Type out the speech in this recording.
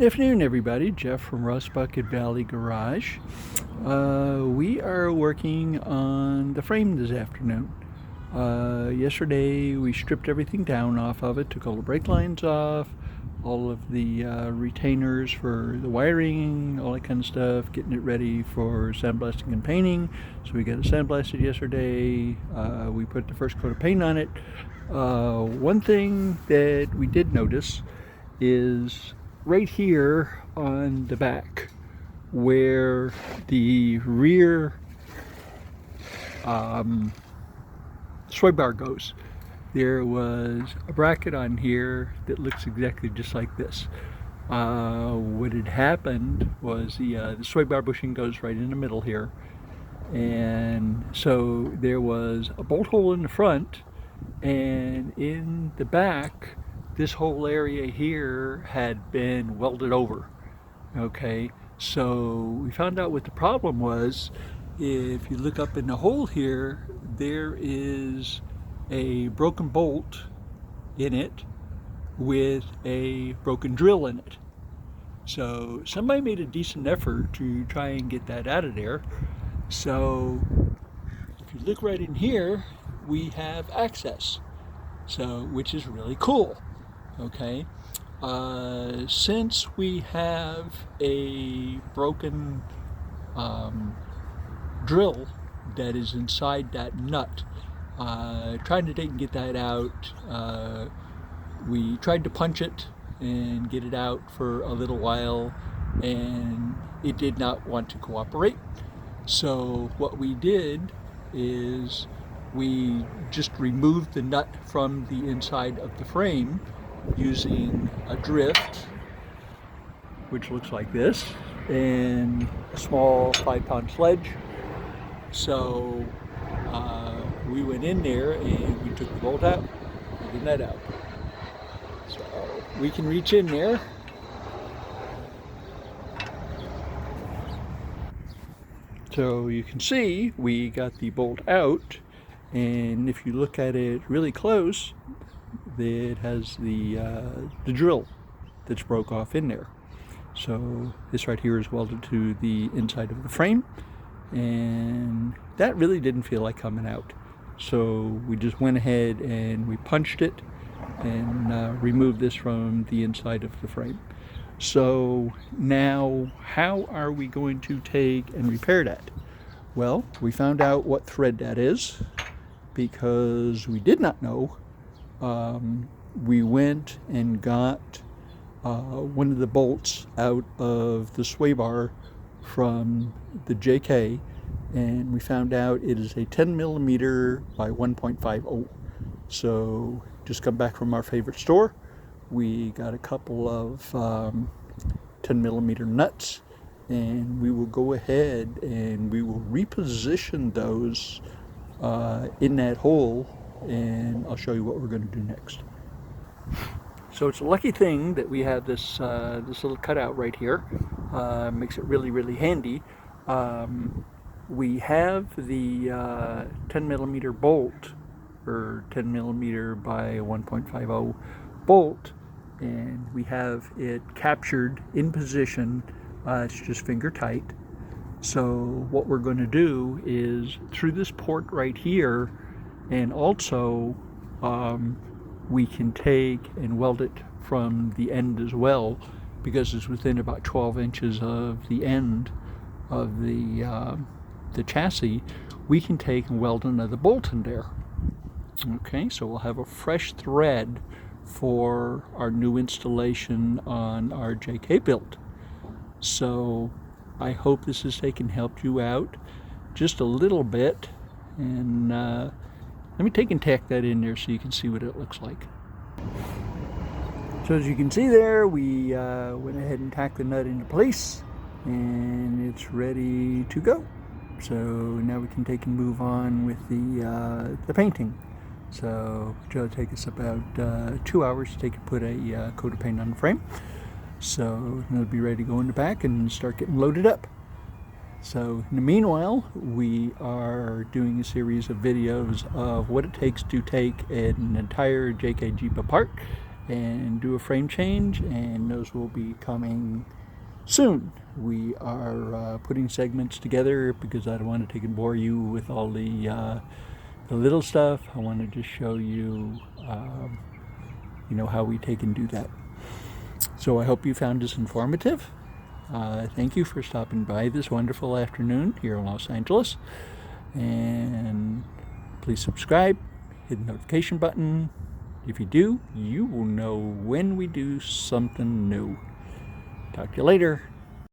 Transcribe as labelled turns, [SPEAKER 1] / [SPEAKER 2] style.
[SPEAKER 1] Afternoon, everybody. Jeff from Rust Bucket Valley Garage. We are working on the frame this afternoon. Yesterday we stripped everything down off of it, took all the brake lines off, all of the retainers for the wiring, all that kind of stuff, getting it ready for sandblasting and painting. So we got it sandblasted yesterday. We put the first coat of paint on it. One thing that we did notice is right here on the back where the rear sway bar goes. There was a bracket on here that looks exactly just like this. What had happened was the sway bar bushing goes right in the middle here, and so there was a bolt hole in the front, and in the back this whole area here had been welded over. Okay, so we found out what the problem was. If you look up in the hole here, there is a broken bolt in it with a broken drill in it. So somebody made a decent effort to try and get that out of there. So if you look right in here, we have access, so which is really cool. Okay, since we have a broken drill that is inside that nut, trying to take and get that out, we tried to punch it and get it out for a little while, and it did not want to cooperate. So what we did is we just removed the nut from the inside of the frame using a drift, which looks like this, and a small 5-pound sledge. So we went in there and we took the bolt out and the nut out. So we can reach in there. So you can see we got the bolt out, and if you look at it really close, it has the drill that's broke off in there. So this right here is welded to the inside of the frame, and that really didn't feel like coming out. So we just went ahead and we punched it and removed this from the inside of the frame. So now how are we going to take and repair that? Well, we found out what thread that is because we did not know. We went and got one of the bolts out of the sway bar from the JK, and we found out it is a 10 millimeter by 1.50. So just come back from our favorite store. We got a couple of 10 millimeter nuts, and we will go ahead and we will reposition those in that hole, and I'll show you what we're going to do next. So it's a lucky thing that we have this this little cutout right here. Makes it really handy. We have the 10 millimeter bolt, or 10 millimeter by 1.50 bolt, and we have it captured in position. It's just finger tight. So what we're going to do is through this port right here, and also we can take and weld it from the end as well, because it's within about 12 inches of the end of the chassis. We can take and weld another bolt in there. Okay, so we'll have a fresh thread for our new installation on our JK build. So I hope this has helped you out just a little bit, and let me take and tack that in there so you can see what it looks like. So as you can see there, we went ahead and tacked the nut into place, and it's ready to go. So now we can take and move on with the painting. So it'll take us about 2 hours to take and put a coat of paint on the frame. So it'll be ready to go in the back and start getting loaded up. So in the meanwhile, we are doing a series of videos of what it takes to take an entire JK Jeep apart and do a frame change, and those will be coming soon. We are putting segments together because I don't want to take and bore you with all the little stuff. I want to just show you, how we take and do that. So I hope you found this informative. Thank you for stopping by this wonderful afternoon here in Los Angeles. And please subscribe, hit the notification button. If you do, you will know when we do something new. Talk to you later.